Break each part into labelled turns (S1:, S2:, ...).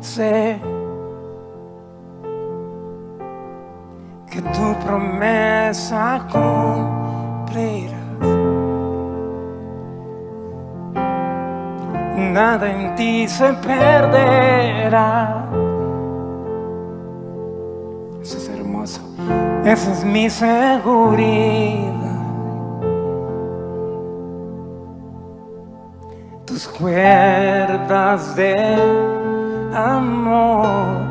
S1: sé que tu promesa cumplirás. Nada en ti se perderá. Eso es hermoso. Esa es mi seguridad. Tus cuerdas de amor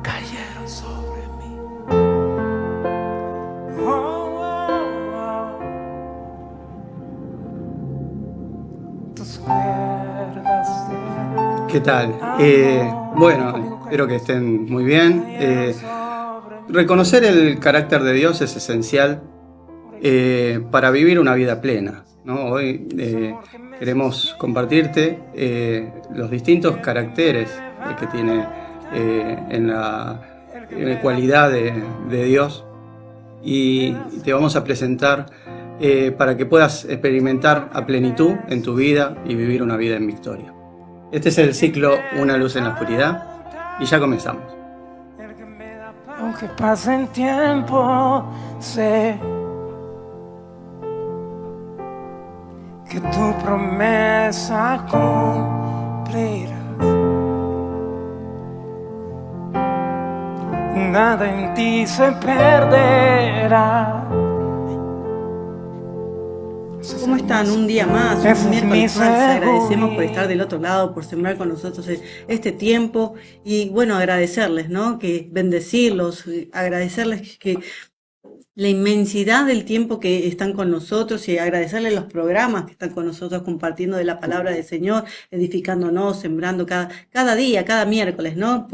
S1: cayeron sobre mí. Oh, oh, oh. Tus cuerdas de
S2: ¿Qué tal? Bueno, espero que estén muy bien. Reconocer el carácter de Dios es esencial para vivir una vida plena, ¿no? Hoy queremos compartirte los distintos caracteres que tiene en la cualidad de Dios, y te vamos a presentar para que puedas experimentar a plenitud en tu vida y vivir una vida en victoria. Este es el ciclo Una luz en la oscuridad y ya comenzamos.
S1: Aunque pase el tiempo, sé que tu promesa cumplirás. Nada en ti se perderá.
S3: ¿Cómo están? Un día más, un miércoles más. Les agradecemos por estar del otro lado, por sembrar con nosotros este tiempo y bueno, agradecerles, ¿no? Que bendecirlos, agradecerles que la inmensidad del tiempo que están con nosotros y agradecerles los programas que están con nosotros compartiendo de la palabra del Señor, edificándonos, sembrando cada día, cada miércoles, ¿no?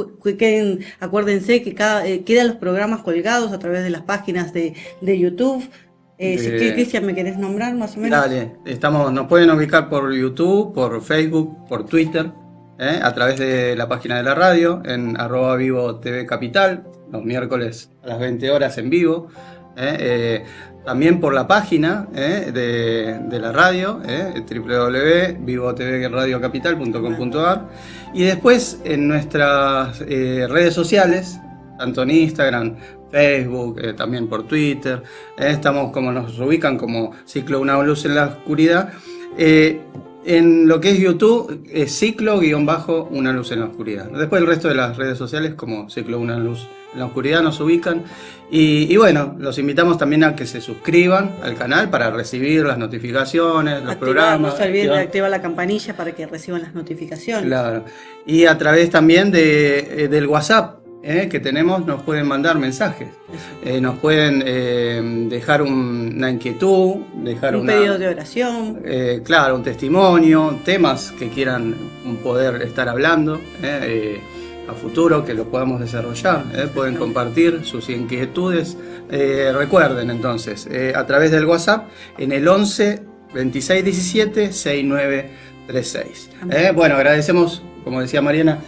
S3: Acuérdense que quedan los programas colgados a través de las páginas de YouTube. Cristian, ¿me querés nombrar más o menos?
S2: Dale, nos pueden ubicar por YouTube, por Facebook, por Twitter, a través de la página de la radio, en @vivo-tv-capital, los miércoles a las 20 horas en vivo. También por la página de la radio, www.vivotvradiocapital.com.ar, y después en nuestras redes sociales, tanto en Instagram, Facebook, también por Twitter, estamos, como nos ubican, como Ciclo Una Luz en la Oscuridad. En lo que es YouTube, es Ciclo-Una Luz en la Oscuridad. Después el resto de las redes sociales, como Ciclo Una Luz en la Oscuridad, nos ubican. Y bueno, los invitamos también a que se suscriban al canal para recibir las notificaciones, los programas.
S3: No se olviden de activar la campanilla para que reciban las notificaciones.
S2: Claro. Y a través también del WhatsApp que tenemos, nos pueden mandar mensajes. Nos pueden dejar una inquietud, dejar
S3: un pedido de oración.
S2: Claro, un testimonio, temas que quieran poder estar hablando a futuro, que lo podamos desarrollar. Pueden compartir sus inquietudes. Recuerden entonces, a través del WhatsApp en el 11 26 17 6936. Bueno, agradecemos, como decía Mariana,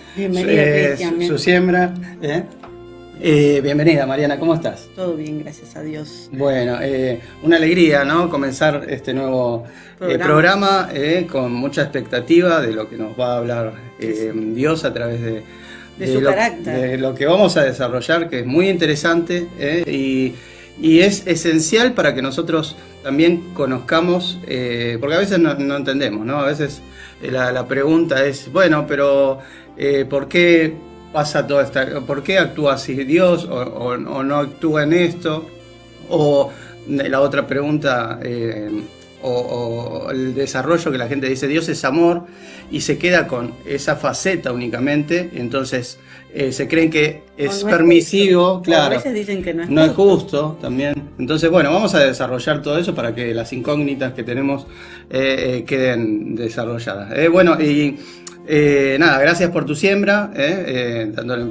S2: su siembra. Bienvenida, Mariana, ¿cómo estás?
S3: Todo bien, gracias a Dios.
S2: Bueno, una alegría, ¿no? Comenzar este nuevo programa con mucha expectativa de lo que nos va a hablar Dios a través de
S3: su carácter.
S2: De lo que vamos a desarrollar, que es muy interesante y es esencial para que nosotros también conozcamos, porque a veces no entendemos, ¿no? A veces la pregunta es, bueno, pero ¿por qué pasa toda esta, por qué actúa así Dios o no actúa en esto? O la otra pregunta, o el desarrollo que la gente dice, Dios es amor, y se queda con esa faceta únicamente, entonces se creen que es permisivo, claro.
S3: A veces dicen que
S2: no es justo también. Entonces, bueno, vamos a desarrollar todo eso para que las incógnitas que tenemos queden desarrolladas. Bueno, y nada, gracias por tu siembra, dándole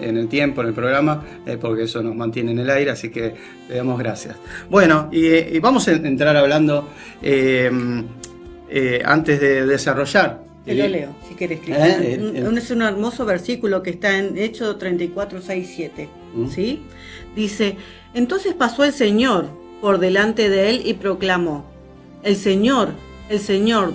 S2: en el tiempo, en el programa, porque eso nos mantiene en el aire, así que te damos gracias. Bueno, y vamos a entrar hablando, antes de desarrollar.
S3: Te lo leo, si querés, Cristian. Es un hermoso versículo que está en Hechos 34, 6, 7. ¿Sí? Dice, entonces pasó el Señor por delante de él y proclamó, el Señor,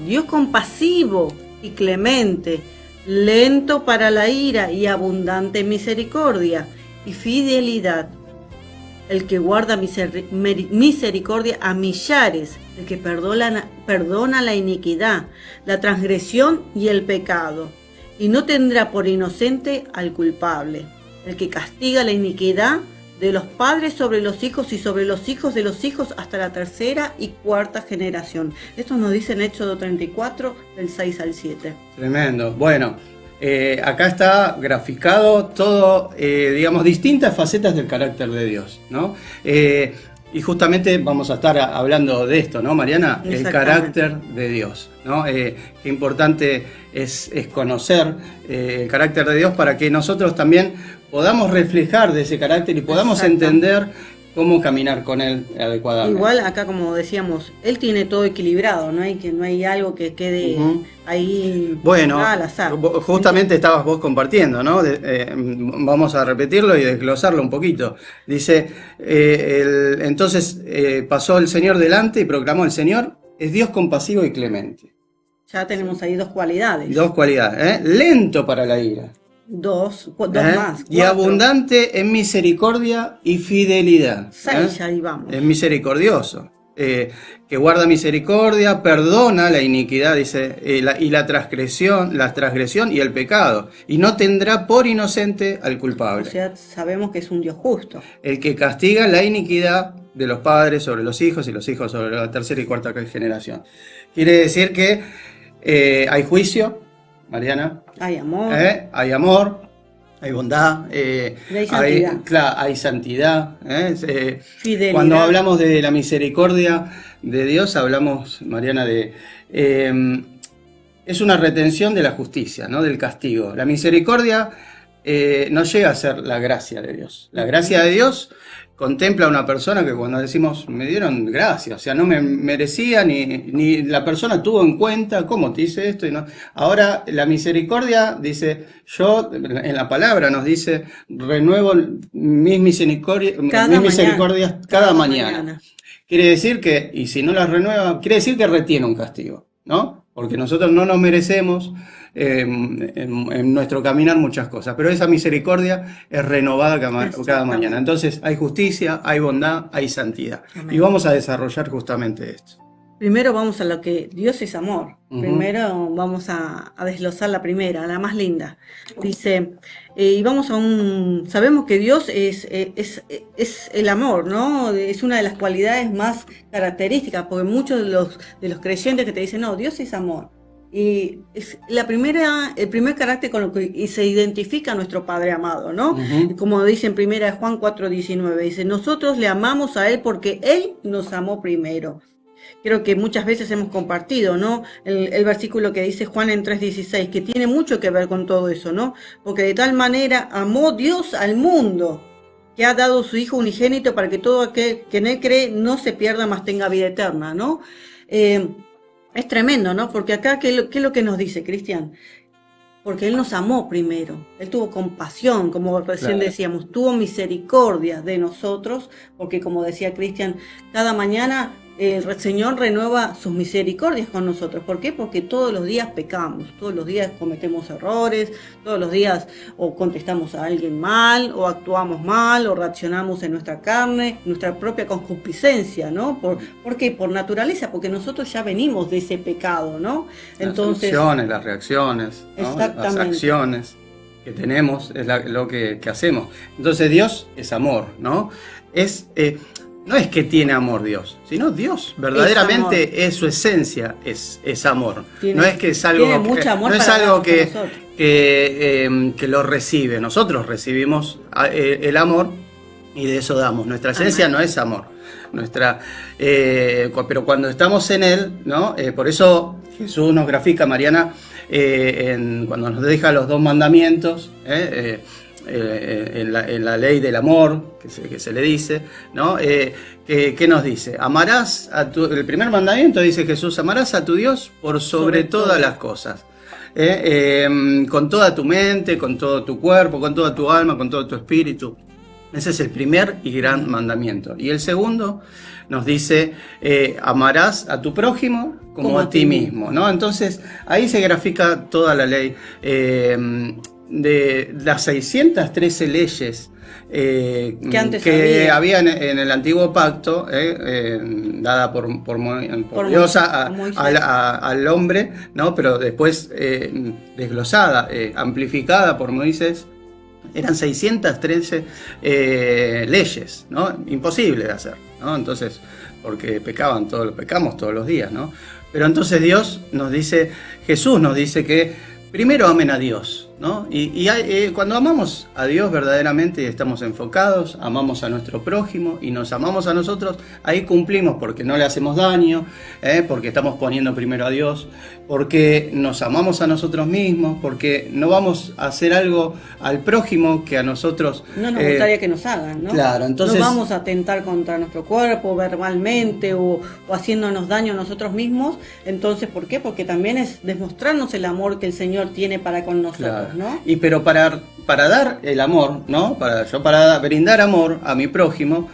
S3: Dios compasivo y clemente, lento para la ira y abundante en misericordia y fidelidad. El que guarda misericordia a millares, el que perdona la iniquidad, la transgresión y el pecado, y no tendrá por inocente al culpable, el que castiga la iniquidad de los padres sobre los hijos y sobre los hijos de los hijos hasta la tercera y cuarta generación. Esto nos dice en Éxodo 34, del 6 al 7.
S2: Tremendo. Bueno, acá está graficado todo, digamos, distintas facetas del carácter de Dios, ¿no? Y justamente vamos a estar hablando de esto, ¿no, Mariana? El carácter de Dios, ¿no? Qué importante es conocer el carácter de Dios para que nosotros también podamos reflejar de ese carácter y podamos entender cómo caminar con Él adecuadamente.
S3: Igual acá, como decíamos, Él tiene todo equilibrado, no hay algo que quede ahí al azar.
S2: Justamente estabas vos compartiendo, ¿no? Vamos a repetirlo y desglosarlo un poquito. Dice, entonces pasó el Señor delante y proclamó: el Señor es Dios compasivo y clemente.
S3: Ya tenemos ahí dos cualidades.
S2: Dos cualidades, lento para la ira.
S3: Dos más.
S2: Y abundante en misericordia y fidelidad.
S3: 6, ahí vamos.
S2: Es misericordioso. Que guarda misericordia, perdona la iniquidad, dice, y la transgresión y el pecado. Y no tendrá por inocente al culpable.
S3: O sea, sabemos que es un Dios justo.
S2: El que castiga la iniquidad de los padres sobre los hijos y los hijos sobre la tercera y cuarta generación. Quiere decir que hay juicio, Mariana.
S3: Hay amor.
S2: Hay bondad. Hay santidad.
S3: Fidelidad.
S2: Cuando hablamos de la misericordia de Dios, hablamos, Mariana, es una retención de la justicia, ¿no? Del castigo. La misericordia no llega a ser la gracia de Dios. La gracia de Dios contempla a una persona que cuando decimos me dieron gracia, o sea, no me merecía ni la persona tuvo en cuenta cómo te hice esto y no. Ahora la misericordia dice, yo en la palabra nos dice, renuevo mis misericordias cada mañana. Quiere decir que, y si no las renueva, quiere decir que retiene un castigo, ¿no? Porque nosotros no nos merecemos en nuestro caminar muchas cosas, pero esa misericordia es renovada cada mañana. Entonces hay justicia, hay bondad, hay santidad. Amén. Y vamos a desarrollar justamente esto.
S3: Primero vamos a lo que Dios es amor. Primero vamos a desglosar la primera, la más linda. Dice, y vamos sabemos que Dios es el amor, ¿no? Es una de las cualidades más características, porque muchos de los creyentes que te dicen, no, Dios es amor. Y es el primer carácter con lo que se identifica nuestro Padre amado, ¿no? Como dice en 1 Juan 4:19, dice, nosotros le amamos a Él porque Él nos amó primero. Creo que muchas veces hemos compartido, ¿no? El versículo que dice Juan en 3:16, que tiene mucho que ver con todo eso, ¿no? Porque de tal manera amó Dios al mundo, que ha dado su Hijo unigénito para que todo aquel que en Él cree no se pierda, mas tenga vida eterna, ¿no? Es tremendo, ¿no? Porque acá, ¿qué es lo que nos dice Cristian? Porque Él nos amó primero, Él tuvo compasión, como recién decíamos, tuvo misericordia de nosotros, porque como decía Cristian, cada mañana el Señor renueva sus misericordias con nosotros. ¿Por qué? Porque todos los días pecamos, todos los días cometemos errores, todos los días o contestamos a alguien mal, o actuamos mal, o reaccionamos en nuestra carne, nuestra propia concupiscencia, ¿no? ¿Por qué? Por naturaleza, porque nosotros ya venimos de ese pecado, ¿no? Entonces,
S2: las reacciones, ¿no? Las acciones que tenemos, es lo que hacemos. Entonces Dios es amor, ¿no? No es que tiene amor Dios, sino Dios verdaderamente es su esencia, es amor. No es que es algo que lo recibe. Nosotros recibimos el amor y de eso damos. Nuestra esencia no es amor. Pero cuando estamos en Él, ¿no? Por eso Jesús nos grafica, Mariana, cuando nos deja los 2 mandamientos, en la ley del amor, que se le dice, ¿no? ¿Qué nos dice? Amarás el primer mandamiento, dice Jesús, amarás a tu Dios por sobre todas las cosas. Con toda tu mente, con todo tu cuerpo, con toda tu alma, con todo tu espíritu. Ese es el primer y gran mandamiento. Y el segundo nos dice, amarás a tu prójimo como a ti mismo, ¿no? Entonces, ahí se grafica toda la ley. De las 613 leyes que había en el antiguo pacto, dada por Dios al hombre, ¿no? Pero después desglosada, amplificada por Moisés, eran 613 leyes, ¿no? Imposible de hacer, ¿no? Entonces, porque pecamos todos los días, ¿no? Pero entonces Dios nos dice, Jesús nos dice que primero amen a Dios, ¿no? Y cuando amamos a Dios verdaderamente y estamos enfocados, amamos a nuestro prójimo y nos amamos a nosotros, ahí cumplimos porque no le hacemos daño, porque estamos poniendo primero a Dios, porque nos amamos a nosotros mismos, porque no vamos a hacer algo al prójimo que a nosotros
S3: no nos gustaría que nos hagan, ¿no?
S2: Claro, entonces
S3: no vamos a atentar contra nuestro cuerpo verbalmente o haciéndonos daño a nosotros mismos. Entonces, ¿por qué? Porque también es demostrarnos el amor que el Señor tiene para con nosotros, claro, ¿no?
S2: Y pero para dar el amor, ¿no? Para brindar amor a mi prójimo,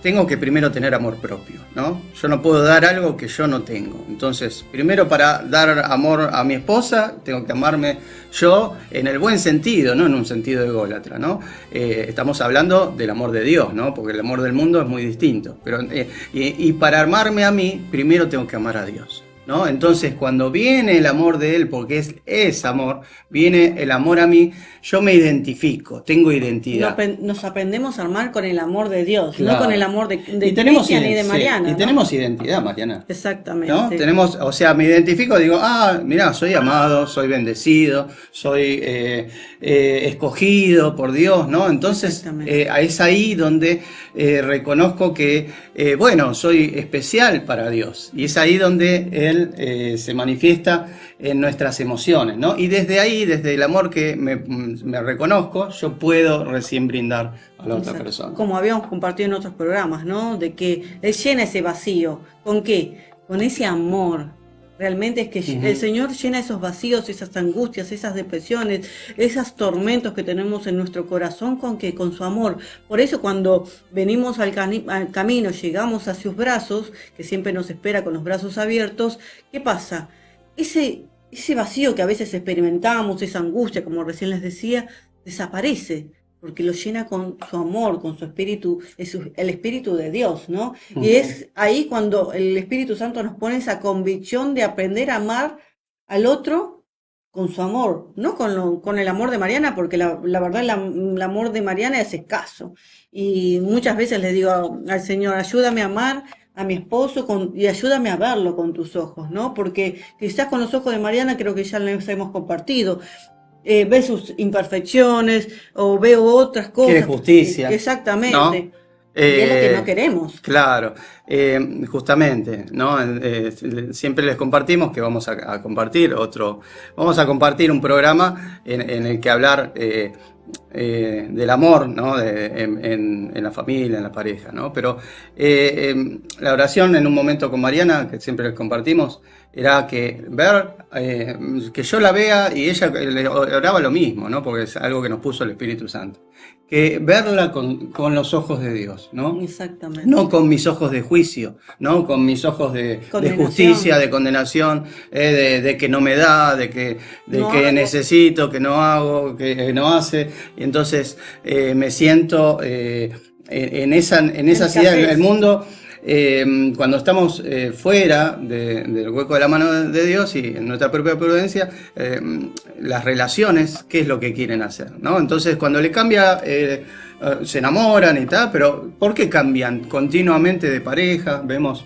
S2: tengo que primero tener amor propio, ¿no? Yo no puedo dar algo que yo no tengo. Entonces, primero para dar amor a mi esposa, tengo que amarme yo en el buen sentido, no en un sentido ególatra, ¿no? Estamos hablando del amor de Dios, ¿no? Porque el amor del mundo es muy distinto. Pero, y para amarme a mí, primero tengo que amar a Dios, ¿no? Entonces, cuando viene el amor de Él, porque es amor, viene el amor a mí, yo me identifico, tengo identidad.
S3: Nos aprendemos a amar con el amor de Dios,
S2: claro,
S3: no con el amor de Cristian y de Mariana.
S2: Sí, y
S3: ¿no?
S2: tenemos identidad, Mariana.
S3: Exactamente.
S2: ¿No? Tenemos, o sea, me identifico, digo, mirá, soy amado, soy bendecido, soy escogido por Dios, ¿no? Entonces, es ahí donde reconozco que, soy especial para Dios. Y es ahí donde Él se manifiesta en nuestras emociones, ¿no? Y desde ahí, desde el amor que me reconozco, yo puedo recién brindar a la otra persona.
S3: Como habíamos compartido en otros programas, ¿no? De que Él llena ese vacío. ¿Con qué? Con ese amor. Realmente es que el Señor llena esos vacíos, esas angustias, esas depresiones, esos tormentos que tenemos en nuestro corazón con su amor. Por eso cuando venimos al camino, llegamos a sus brazos, que siempre nos espera con los brazos abiertos, ¿qué pasa? Ese vacío que a veces experimentamos, esa angustia, como recién les decía, desaparece, porque lo llena con su amor, con su espíritu, el espíritu de Dios, ¿no? Y es ahí cuando el Espíritu Santo nos pone esa convicción de aprender a amar al otro con su amor, no con el amor de Mariana, porque la verdad el amor de Mariana es escaso. Y muchas veces le digo al Señor, ayúdame a amar a mi esposo y ayúdame a verlo con tus ojos, ¿no? Porque quizás con los ojos de Mariana creo que ya les hemos compartido. Ve sus imperfecciones o veo otras cosas.
S2: Quiere justicia.
S3: Exactamente.
S2: ¿No?
S3: Y es lo que no queremos.
S2: Claro, justamente, ¿no? Siempre les compartimos que vamos a compartir un programa en el que hablar del amor, ¿no? En la familia, en la pareja, ¿no? Pero la oración en un momento con Mariana, que siempre les compartimos, era que que yo la vea, y ella le oraba lo mismo, ¿no? Porque es algo que nos puso el Espíritu Santo. Que verla con los ojos de Dios, ¿no?
S3: Exactamente.
S2: No con mis ojos de juicio, no con mis ojos de justicia, de condenación, de que no me da, de que necesito, que no hago, que no hace. Y entonces me siento en esas ideas del mundo. Cuando estamos fuera del hueco de la mano de Dios y en nuestra propia prudencia, las relaciones, ¿qué es lo que quieren hacer? ¿No? Entonces, cuando le cambia, se enamoran y tal, pero ¿por qué cambian continuamente de pareja? Vemos,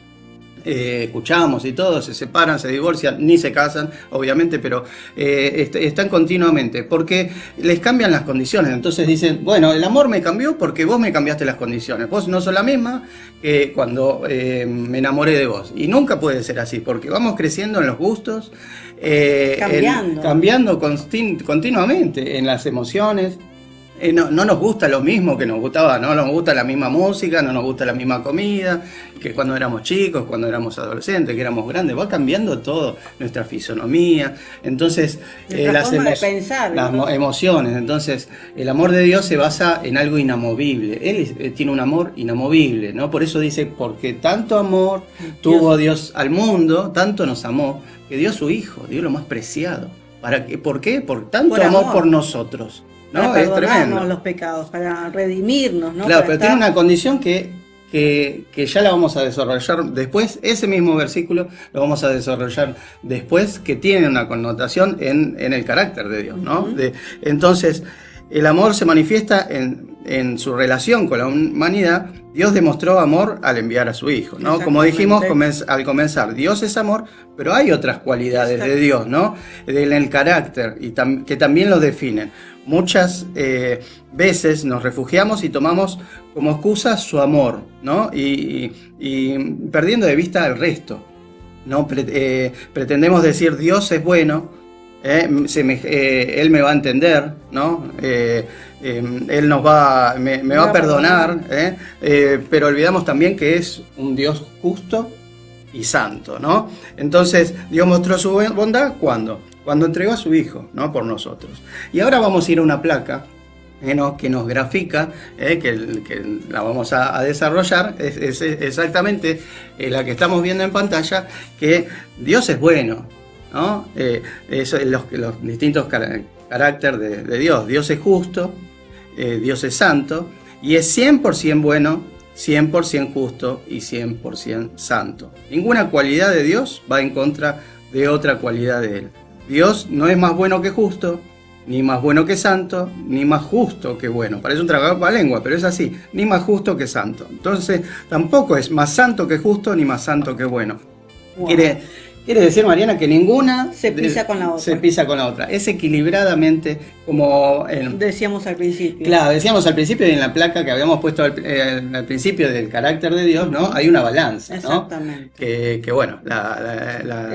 S2: escuchamos y todo, se separan, se divorcian, ni se casan, obviamente, pero están continuamente, porque les cambian las condiciones. Entonces dicen, bueno, el amor me cambió porque vos me cambiaste las condiciones, vos no sos la misma que cuando me enamoré de vos. Y nunca puede ser así, porque vamos creciendo en los gustos,
S3: cambiando
S2: continuamente, en las emociones. no nos gusta lo mismo que nos gustaba, no nos gusta la misma música, no nos gusta la misma comida, que cuando éramos chicos, cuando éramos adolescentes, que éramos grandes, va cambiando todo, nuestra fisonomía, entonces
S3: Nuestra forma de pensar,
S2: las
S3: entonces.
S2: emociones, entonces el amor de Dios se basa en algo inamovible, Él tiene un amor inamovible, ¿no? Por eso dice, porque tanto amor tuvo Dios al mundo, tanto nos amó, que dio a su Hijo, dio lo más preciado. ¿Por qué? Por tanto
S3: Por
S2: amor
S3: amor.
S2: por nosotros. ¿No?
S3: Para
S2: Es tremendo.
S3: perdonarnos los pecados, para redimirnos, ¿no?
S2: Claro,
S3: Para
S2: pero tiene una condición que ya la vamos a desarrollar después. Ese mismo versículo lo vamos a desarrollar después, que tiene una connotación en el carácter de Dios, ¿no? Entonces, el amor se manifiesta en su relación con la humanidad. Dios demostró amor al enviar a su Hijo, ¿no? Como dijimos al comenzar, Dios es amor, pero hay otras cualidades de Dios, ¿no? En el carácter, que también lo definen. Muchas veces nos refugiamos y tomamos como excusa su amor, ¿no? Y perdiendo de vista el resto, ¿no? Pretendemos decir Dios es bueno, Él me va a entender, ¿no? Él me va a perdonar, pero olvidamos también que es un Dios justo y santo, ¿no? Entonces, Dios mostró su bondad, ¿cuándo? Cuando entregó a su Hijo, ¿no? Por nosotros. Y ahora vamos a ir a una placa, ¿no? Que nos grafica, que la vamos a desarrollar, es exactamente la que estamos viendo en pantalla, que Dios es bueno, ¿no? Los distintos caracteres de Dios. Dios es justo, Dios es santo, y es 100% bueno, 100% justo y 100% santo. Ninguna cualidad de Dios va en contra de otra cualidad de Él. Dios no es más bueno que justo, ni más bueno que santo, ni más justo que bueno. Parece un tragapalengua, pero es así, ni más justo que santo. Entonces, tampoco es más santo que justo, ni más santo que bueno. Wow. Quiere decir, Mariana, que ninguna
S3: se pisa con la otra.
S2: Se pisa con la otra. Es equilibradamente, como
S3: decíamos al principio.
S2: Claro, decíamos al principio, y en la placa que habíamos puesto al principio del carácter de Dios, ¿no? Hay una balanza, ¿no?
S3: Exactamente.
S2: Que bueno, la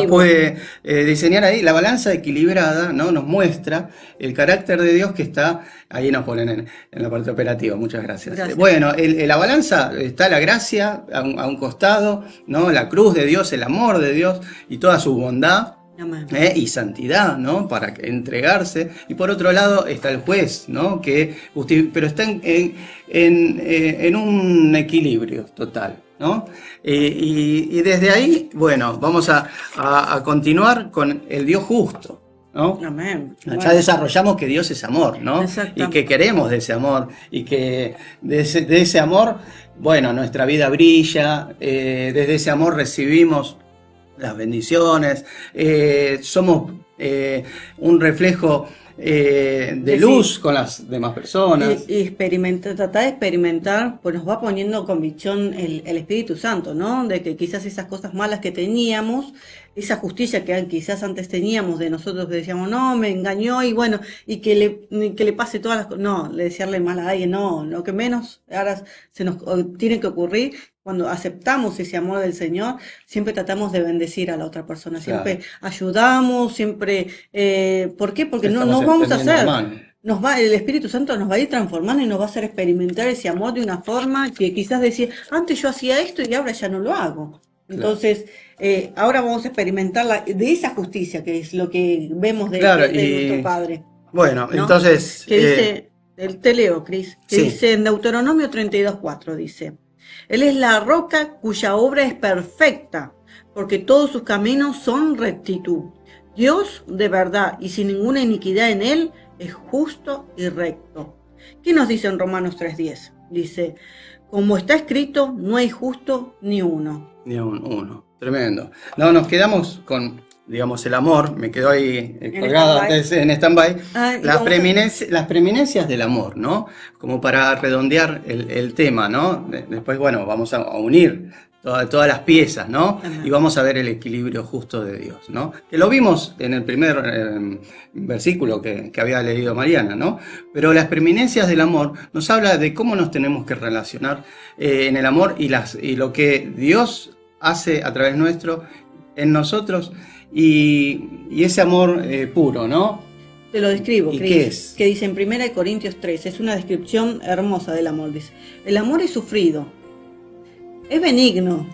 S2: puede diseñar ahí. La balanza equilibrada, ¿no? Nos muestra el carácter de Dios que está. Ahí nos ponen en la parte operativa, muchas gracias. Bueno, la balanza está la gracia a un costado, ¿no? La cruz de Dios, el amor de Dios y toda su bondad y santidad, ¿no? Para entregarse. Y por otro lado está el juez, ¿no? Pero está en un equilibrio total, ¿no? Y desde ahí, bueno, vamos a continuar con el Dios justo, ¿no?
S3: Amén.
S2: Ya desarrollamos que Dios es amor, ¿no? Y que queremos de ese amor, y que de ese amor, bueno, nuestra vida brilla, desde ese amor recibimos las bendiciones, somos un reflejo de luz con las demás personas.
S3: Y tratar de experimentar, pues nos va poniendo convicción el Espíritu Santo, ¿no? De que quizás esas cosas malas que teníamos, esa justicia que quizás antes teníamos de nosotros, que decíamos, no, me engañó, y bueno, y que le pase todas las cosas, no, le desearle mal a alguien, no, lo que menos ahora se nos tiene que ocurrir. Cuando aceptamos ese amor del Señor, siempre tratamos de bendecir a la otra persona, siempre ayudamos, siempre, ¿por qué? Porque no nos vamos a hacer, el Espíritu Santo nos va a ir transformando y nos va a hacer experimentar ese amor de una forma que quizás decir, antes yo hacía esto y ahora ya no lo hago. Entonces, ahora vamos a experimentar de esa justicia, que es lo que vemos de nuestro Padre.
S2: Bueno,
S3: ¿no?
S2: entonces...
S3: Que dice, te leo, Cris, que dice en Deuteronomio 32:4, dice... Él es la roca cuya obra es perfecta, porque todos sus caminos son rectitud. Dios de verdad y sin ninguna iniquidad en él es justo y recto. ¿Qué nos dice en Romanos 3:10? Dice, como está escrito, no hay justo ni uno.
S2: Ni uno. Tremendo. No, nos quedamos con, digamos, el amor, me quedó ahí colgado en stand-by, las preeminencias del amor, ¿no? Como para redondear el tema, ¿no? Después, bueno, vamos a unir todas las piezas, ¿no? Y vamos a ver el equilibrio justo de Dios, ¿no? Que lo vimos en el primer versículo que había leído Mariana, ¿no? Pero las preeminencias del amor nos habla de cómo nos tenemos que relacionar en el amor y lo que Dios hace a través nuestro, en nosotros, y ese amor puro, ¿no?
S3: Te lo describo,
S2: ¿Y
S3: Cris,
S2: qué es?
S3: que dice en 1 Corintios 3, es una descripción hermosa del amor, dice, el amor es sufrido, es benigno,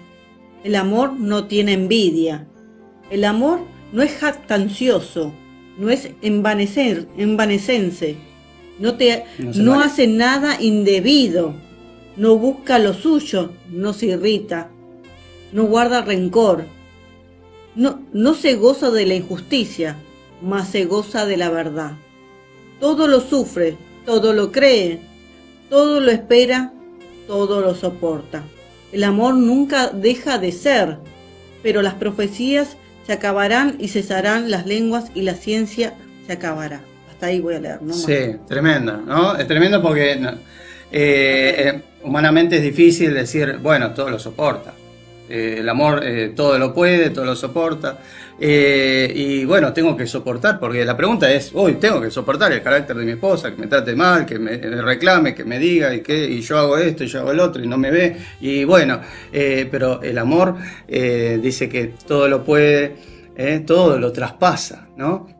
S3: el amor no tiene envidia, el amor no es jactancioso, no es envanecense,
S2: No se
S3: no
S2: envanece.
S3: hace nada indebido, no busca lo suyo, no se irrita, no guarda rencor, no se goza de la injusticia, mas se goza de la verdad. Todo lo sufre, todo lo cree, todo lo espera, todo lo soporta. El amor nunca deja de ser, pero las profecías se acabarán y cesarán las lenguas y la ciencia se acabará. Hasta ahí voy a leer, ¿no?
S2: Sí, tremendo, ¿no? Es tremendo porque humanamente es difícil decir, bueno, todo lo soporta. El amor todo lo puede, todo lo soporta. Y bueno, tengo que soportar, porque la pregunta es, hoy tengo que soportar el carácter de mi esposa, que me trate mal, que me reclame, que me diga, y yo hago esto, y yo hago el otro, y no me ve. Y bueno, pero el amor dice que todo lo puede, todo lo traspasa, ¿no?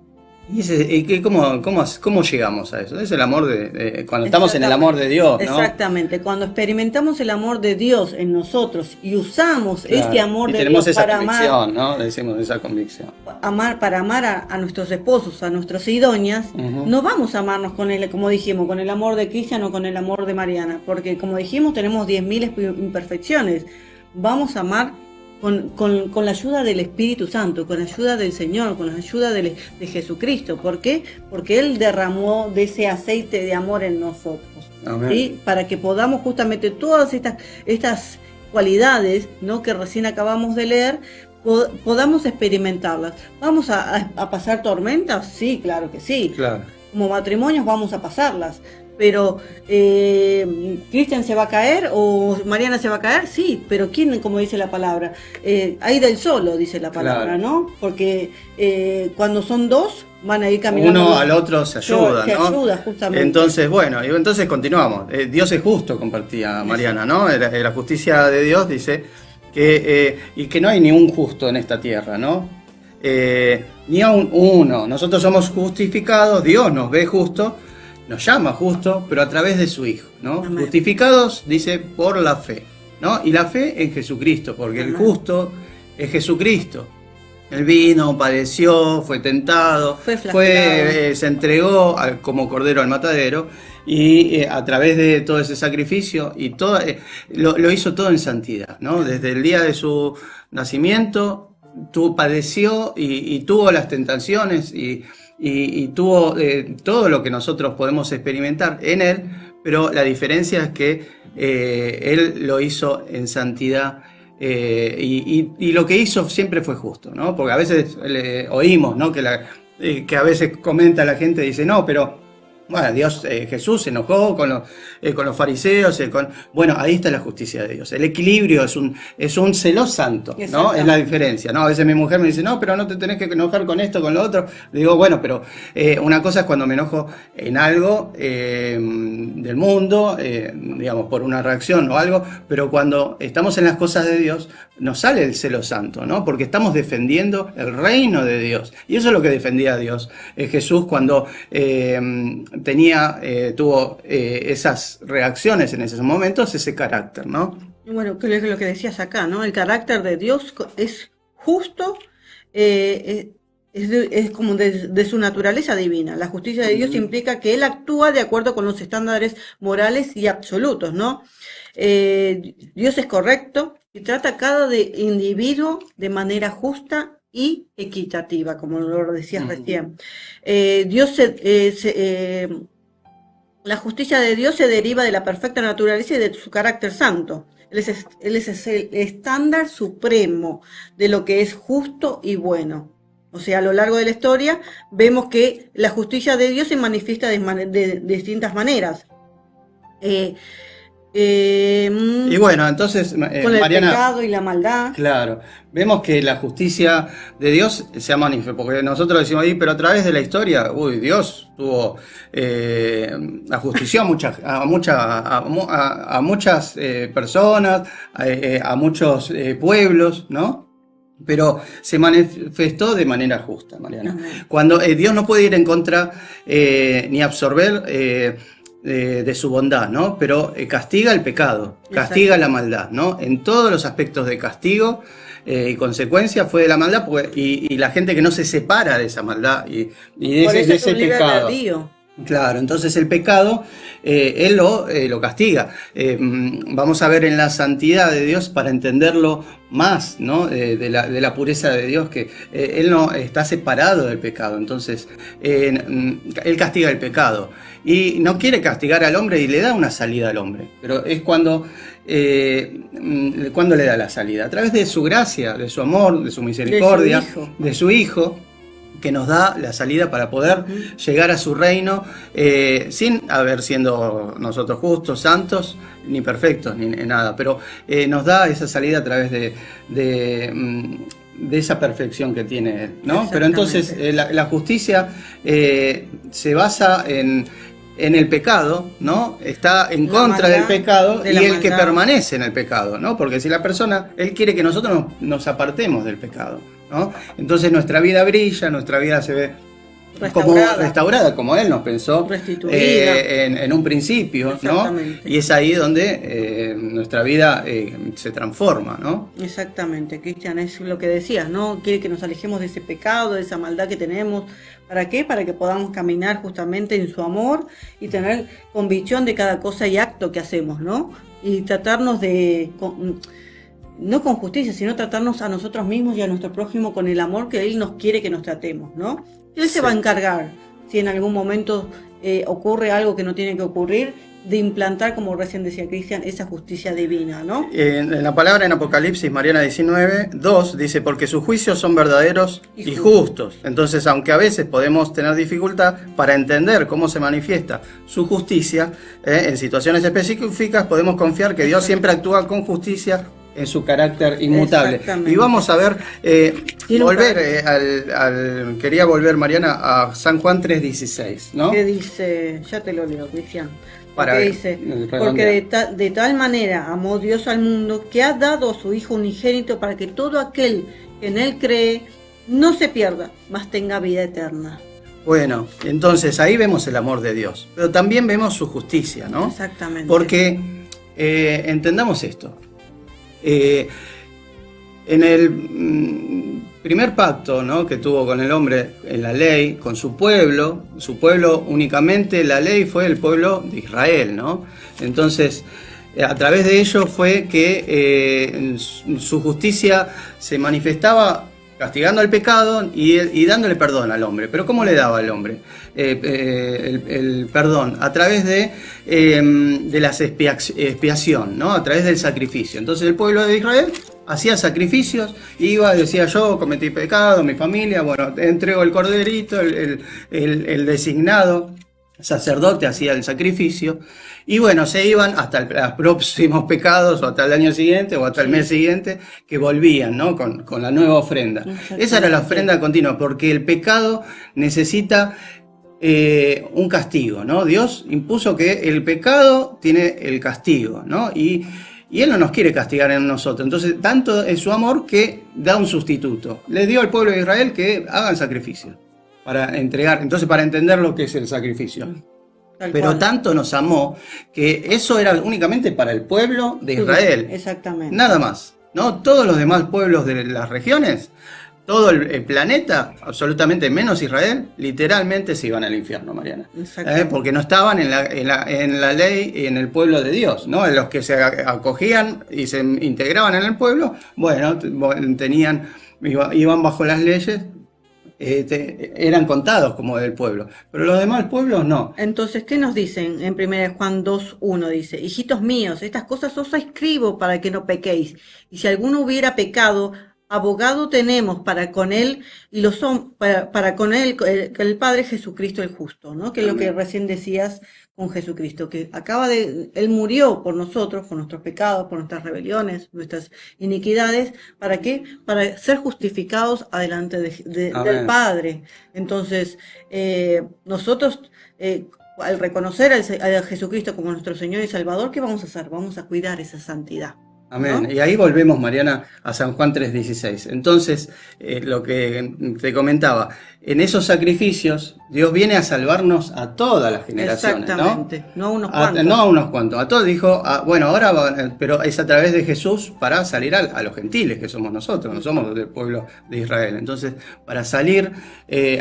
S2: ¿Cómo llegamos a eso? Es el amor cuando estamos en el amor de Dios, ¿no?
S3: Exactamente, cuando experimentamos el amor de Dios en nosotros y usamos
S2: Claro.
S3: este amor
S2: Y
S3: de
S2: tenemos
S3: Dios
S2: esa
S3: para
S2: convicción, ¿no? Decimos esa convicción.
S3: para amar a nuestros esposos, a nuestras idóneas, no vamos a amarnos con el, como dijimos, con el amor de Cristian o con el amor de Mariana, porque como dijimos tenemos 10.000 imperfecciones. Vamos a amar con la ayuda del Espíritu Santo, con la ayuda del Señor, con la ayuda de Jesucristo. ¿Por qué? Porque Él derramó de ese aceite de amor en nosotros.
S2: Amén.
S3: ¿Sí? Para que podamos justamente todas estas cualidades, ¿no?, que recién acabamos de leer, podamos experimentarlas. ¿Vamos a pasar tormentas? Sí, claro que sí.
S2: Claro.
S3: Como matrimonios vamos a pasarlas. Pero, ¿Cristian se va a caer o Mariana se va a caer? Sí, pero ¿quién, como dice la palabra? Hay del solo, dice la palabra,
S2: Claro.
S3: ¿no? Porque cuando son dos, van a ir caminando.
S2: Uno al otro se ayuda,
S3: se
S2: ¿no?
S3: ayuda, justamente.
S2: Entonces, bueno, y entonces continuamos. Dios es justo, compartía Mariana, ¿no? La justicia de Dios dice y que no hay ni un justo en esta tierra, ¿no? Ni aun uno. Nosotros somos justificados, Dios nos ve justo, nos llama justo, pero a través de su Hijo, ¿no?
S3: Amén.
S2: Justificados, dice, por la fe, ¿no? Y la fe en Jesucristo, porque el justo es Jesucristo. Él vino, padeció, fue tentado,
S3: Fue flagelado.
S2: se entregó como cordero al matadero, y a través de todo ese sacrificio y todo, lo hizo todo en santidad, ¿no? Desde el día de su nacimiento padeció y tuvo las tentaciones y tuvo todo lo que nosotros podemos experimentar en él, pero la diferencia es que él lo hizo en santidad. Y lo que hizo siempre fue justo, ¿no? Porque a veces oímos, ¿no?, que a veces comenta la gente, dice, no, pero bueno, Jesús se enojó con los fariseos, bueno, ahí está la justicia de Dios. El equilibrio es un celo santo, ¿no? Es la diferencia, ¿no? A veces mi mujer me dice, no, pero no te tenés que enojar con esto, con lo otro. Le digo, bueno, pero una cosa es cuando me enojo en algo del mundo, digamos, por una reacción o algo, pero cuando estamos en las cosas de Dios, nos sale el celo santo, ¿no? Porque estamos defendiendo el reino de Dios. Y eso es lo que defendía Dios. Jesús cuando tuvo esas reacciones en esos momentos, ese carácter, ¿no?
S3: Bueno, que es lo que decías acá, ¿no? El carácter de Dios es justo, es como de su naturaleza divina. La justicia de Dios implica que Él actúa de acuerdo con los estándares morales y absolutos, ¿no? Dios es correcto y trata a cada individuo de manera justa y equitativa, como lo decías recién. La justicia de Dios se deriva de la perfecta naturaleza y de su carácter santo. Él es el estándar supremo de lo que es justo y bueno. O sea, a lo largo de la historia vemos que la justicia de Dios se manifiesta de distintas maneras.
S2: Y bueno, entonces,
S3: con el
S2: Mariana,
S3: pecado y la maldad.
S2: Claro, vemos que la justicia de Dios se ha manifestado, porque nosotros decimos ahí, pero a través de la historia, Dios ajustició a muchas personas, a muchos pueblos, ¿no? pero se manifestó de manera justa, Mariana.
S3: Amén.
S2: Cuando Dios no puede ir en contra ni absorber de su bondad, ¿no? Pero castiga el pecado, castiga la maldad, ¿no? En todos los aspectos de castigo y consecuencia fue de la maldad, y la gente que no se separa de esa maldad y
S3: Por eso
S2: de
S3: es un
S2: ese
S3: libre
S2: pecado.
S3: albedrío.
S2: Claro, entonces el pecado Él lo castiga. Vamos a ver en la santidad de Dios para entenderlo más, ¿no? De la pureza de Dios, que Él no está separado del pecado. Entonces, Él castiga el pecado y no quiere castigar al hombre y le da una salida al hombre. Pero es cuando le da la salida, a través de su gracia, de su amor, de su misericordia, de su Hijo, que nos da la salida para poder llegar a su reino sin haber siendo nosotros justos, santos, ni perfectos, ni nada, pero nos da esa salida a través de esa perfección que tiene Él, ¿no? Pero entonces la justicia se basa en el pecado, ¿no? Está en contra del pecado y el que permanece en el pecado, ¿no? Porque si la persona, Él quiere que nosotros nos apartemos del pecado, ¿no? Entonces nuestra vida brilla, nuestra vida se ve restaurada, como Él nos pensó en un principio, ¿no? Y es ahí donde nuestra vida se transforma, ¿no?
S3: Exactamente, Cristian, es lo que decías, ¿no? Quiere que nos alejemos de ese pecado, de esa maldad que tenemos. ¿Para qué? Para que podamos caminar justamente en su amor y tener convicción de cada cosa y acto que hacemos, ¿no? Y tratarnos no con justicia, sino tratarnos a nosotros mismos y a nuestro prójimo con el amor que Él nos quiere que nos tratemos, ¿no? Él se va a encargar, si en algún momento ocurre algo que no tiene que ocurrir, de implantar, como recién decía Cristian, esa justicia divina, ¿no?
S2: En la palabra en Apocalipsis, Mariana 19:2, dice, porque sus juicios son verdaderos y justos. Entonces, aunque a veces podemos tener dificultad para entender cómo se manifiesta su justicia, en situaciones específicas podemos confiar que Dios siempre actúa con justicia en su carácter inmutable. Y vamos a ver, quería volver, Mariana, a San Juan 3:16, ¿no?
S3: ¿Qué dice? Ya te lo leo, Cristian. Porque dice, porque de tal manera amó Dios al mundo que ha dado a su Hijo unigénito para que todo aquel que en Él cree no se pierda, mas tenga vida eterna.
S2: Bueno, entonces ahí vemos el amor de Dios, pero también vemos su justicia, ¿no?
S3: Exactamente.
S2: Porque entendamos esto. En el primer pacto, ¿no?, que tuvo con el hombre en la ley, con su pueblo únicamente, la ley fue el pueblo de Israel, ¿no? Entonces, a través de ello fue que su justicia se manifestaba castigando al pecado y dándole perdón al hombre. Pero ¿cómo le daba al hombre el perdón? A través de la expiación, ¿no? A través del sacrificio. Entonces el pueblo de Israel hacía sacrificios, iba, decía, yo cometí pecado, mi familia, bueno, entrego el corderito, el designado sacerdote hacía el sacrificio, y bueno, se iban hasta los próximos pecados, o hasta el año siguiente, o hasta el mes siguiente, que volvían, ¿no? Con la nueva ofrenda. Esa era la ofrenda continua, porque el pecado necesita un castigo, ¿no? Dios impuso que el pecado tiene el castigo, ¿no? Y Él no nos quiere castigar en nosotros. Entonces, tanto es su amor que da un sustituto. Le dio al pueblo de Israel que hagan sacrificio para entregar, entonces para entender lo que es el sacrificio. Pero tanto nos amó que eso era únicamente para el pueblo de Israel.
S3: Exactamente.
S2: Nada más, ¿no? Todos los demás pueblos de las regiones, todo el planeta, absolutamente menos Israel, literalmente se iban al infierno, Mariana. Porque no estaban en la ley y en el pueblo de Dios, ¿no? Los que se acogían y se integraban en el pueblo, bueno, iban bajo las leyes. Eran contados como del pueblo, pero los demás pueblos no.
S3: Entonces, ¿qué nos dicen? En 1 Juan 2:1 dice, hijitos míos, estas cosas os escribo para que no pequéis, y si alguno hubiera pecado, abogado tenemos para con él, y lo son para con él el Padre Jesucristo el justo, ¿no? Que es lo que recién decías con Jesucristo, que Él murió por nosotros, por nuestros pecados, por nuestras rebeliones, nuestras iniquidades. ¿Para qué? Para ser justificados adelante del Padre. Entonces, nosotros, al reconocer a Jesucristo como nuestro Señor y Salvador, ¿qué vamos a hacer? Vamos a cuidar esa santidad.
S2: Amén.
S3: ¿no?
S2: Y ahí volvemos, Mariana, a San Juan 3:16. Entonces, lo que te comentaba, en esos sacrificios, Dios viene a salvarnos a todas las generaciones, ¿no?
S3: Exactamente, no a unos cuantos.
S2: No a unos cuantos, a todos dijo, bueno, ahora, pero es a través de Jesús para salir a los gentiles, que somos nosotros, no somos del pueblo de Israel. Entonces, para salir que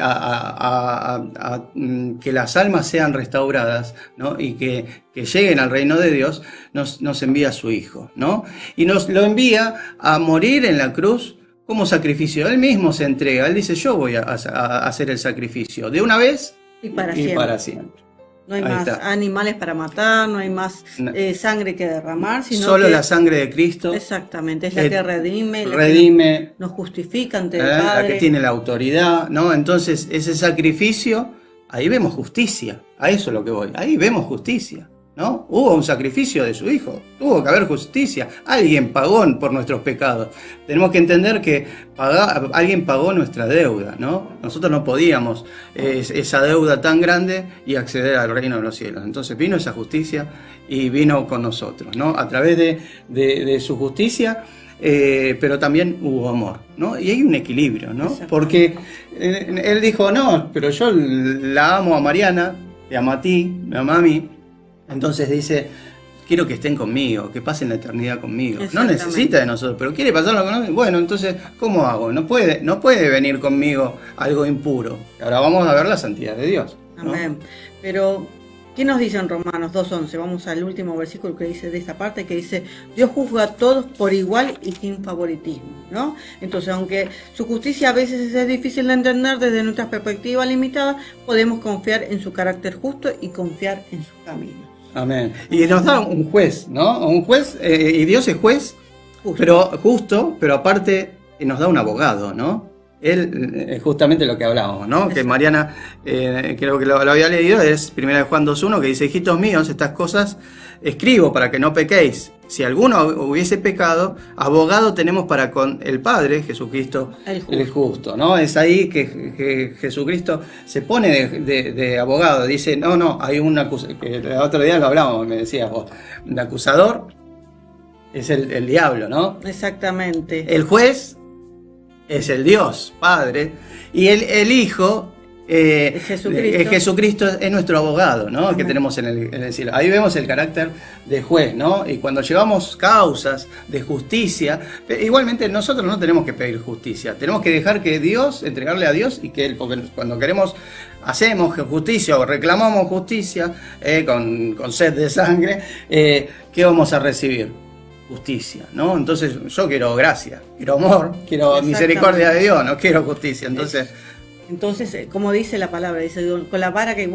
S2: las almas sean restauradas, ¿no? Y que lleguen al reino de Dios, nos envía a su Hijo, ¿no? Y nos lo envía a morir en la cruz como sacrificio. Él mismo se entrega, él dice, yo voy a hacer el sacrificio de una vez
S3: Y para
S2: y
S3: siempre.
S2: para siempre.
S3: No hay
S2: Ahí
S3: más
S2: está.
S3: animales para matar, no hay más
S2: No.
S3: sangre que derramar, sino
S2: Solo
S3: que
S2: la sangre de Cristo
S3: exactamente, es la que redime, la
S2: redime,
S3: que nos justifica ante el
S2: la
S3: Padre.
S2: que tiene la autoridad, ¿no? Entonces, ese sacrificio, ahí vemos justicia, a eso es lo que voy, ahí vemos justicia, ¿no? Hubo un sacrificio de su Hijo, tuvo que haber justicia, alguien pagó por nuestros pecados. Tenemos que entender que alguien pagó nuestra deuda, ¿no? Nosotros no podíamos esa deuda tan grande y acceder al reino de los cielos. Entonces vino esa justicia y vino con nosotros, ¿no? A través de su justicia, pero también hubo amor, ¿no? Y hay un equilibrio, ¿no? Porque él dijo, no, pero yo la amo a Mariana, te amo a ti, me ama a mí. Entonces dice, quiero que estén conmigo, que pasen la eternidad conmigo. No necesita de nosotros, pero quiere pasarlo con nosotros. Bueno, entonces, ¿cómo hago? No puede venir conmigo algo impuro. Ahora vamos a ver la santidad de Dios, ¿no?
S3: Amén. Pero, ¿qué nos dice en Romanos 2:11? Vamos al último versículo que dice de esta parte, que dice, Dios juzga a todos por igual y sin favoritismo, ¿no? Entonces, aunque su justicia a veces es difícil de entender desde nuestra perspectiva limitada, podemos confiar en su carácter justo y confiar en sus caminos.
S2: Amén. Y nos da un juez, ¿no? Un juez, y Dios es juez, justo, pero aparte nos da un abogado, ¿no? Él, justamente lo que hablábamos, ¿no? Que Mariana, creo que lo había leído, es 1 Juan 2:1, que dice, hijitos míos, estas cosas escribo para que no pequéis. Si alguno hubiese pecado, abogado tenemos para con el Padre, Jesucristo el justo, ¿no? Es ahí que Jesucristo se pone de abogado, dice, no, hay un acusador, que el otro día lo hablábamos, me decías vos, un acusador es el diablo, ¿no?
S3: Exactamente.
S2: El juez es el Dios, Padre, y el Hijo, Jesucristo es nuestro abogado, ¿no? Amén. Que tenemos en el cielo. Ahí vemos el carácter de juez, ¿no? Y cuando llevamos causas de justicia, igualmente nosotros no tenemos que pedir justicia, tenemos que dejar que Dios, entregarle a Dios y que Él, porque cuando hacemos justicia o reclamamos justicia con sed de sangre, ¿qué vamos a recibir? Justicia, ¿no? Entonces yo quiero gracia, quiero amor, quiero misericordia de Dios, no quiero justicia.
S3: Entonces, como dice la palabra, dice, con la vara que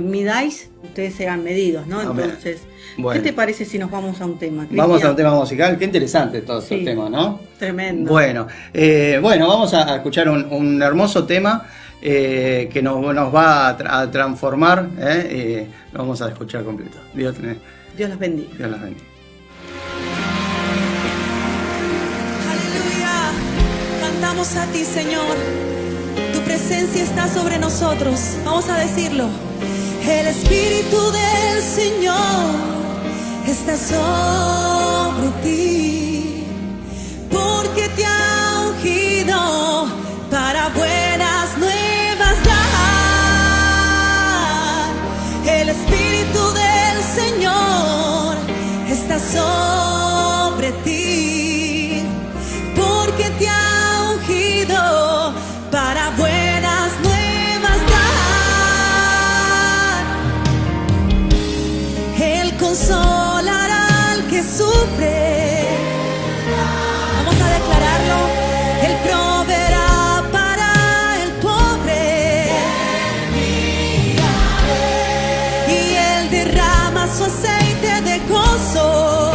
S3: midáis, ustedes serán medidos, ¿no? Entonces, bueno, ¿qué te parece si nos vamos a un tema, Cristian?
S2: Vamos a un tema musical, qué interesante todo este tema, ¿no?
S3: Tremendo.
S2: Bueno, vamos a escuchar un hermoso tema que nos va a transformar, lo vamos a escuchar completo. Dios
S3: los bendiga.
S2: Dios los bendiga.
S4: Aleluya, cantamos a ti, Señor. Tu presencia está sobre nosotros. Vamos a decirlo. El Espíritu del Señor está sobre ti, porque te ha ungido para buenas nuevas dar. El Espíritu del Señor está sobre ti, porque te ha ungido para buenas nuevas dar. Él consolará al que sufre. Vamos a declararlo. Él proveerá para el pobre. Y Él derrama su aceite de gozo.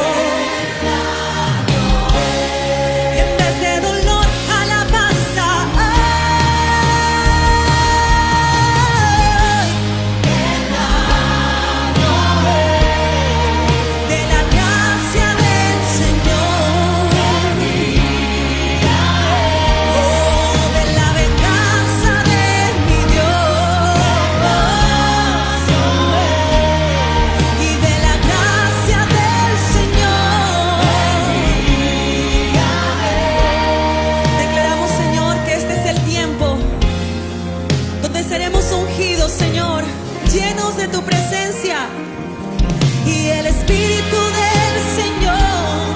S4: De la llenos de tu presencia. Y el Espíritu del Señor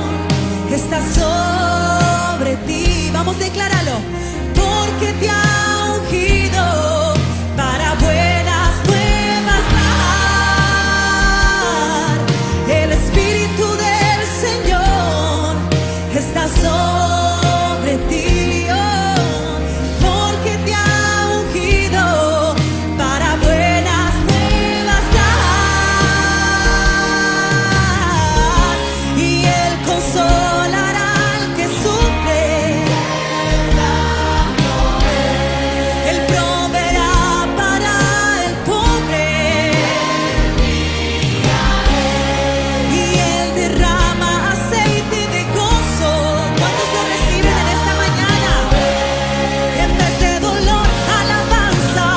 S4: está sobre ti. Vamos, decláralo. Porque te ha ungido para buenas nuevas dar. El Espíritu del Señor está sobre ti. Oh, porque te ha ungido para buenas nuevas dar. Y Él consolará al que sufre. Él proveerá para el pobre. Y Él derrama aceite de gozo. ¿Cuántos lo reciben en esta mañana? En vez de dolor, alabanza.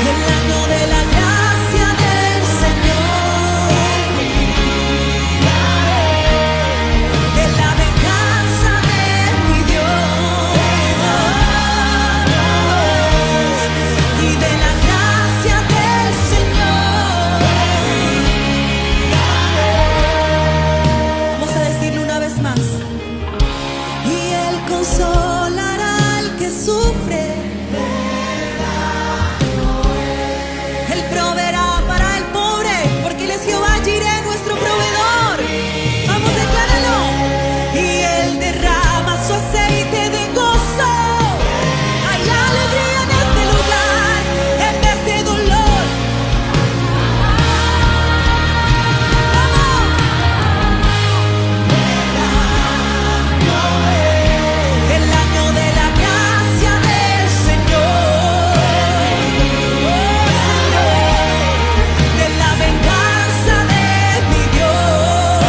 S4: El año de la gracia del Señor, de la venganza de mi Dios, y de la gracia del Señor. Vamos a decirlo una vez más. Y Él consolará al que sufre. Él proveerá para el pobre, porque Él es Jehová Jireh, nuestro proveedor. Vamos, decláralo. Y Él derrama su aceite de gozo. Hay alegría en este lugar, en vez de dolor. Vamos. El año de la gracia del Señor, de la venganza de mi Dios.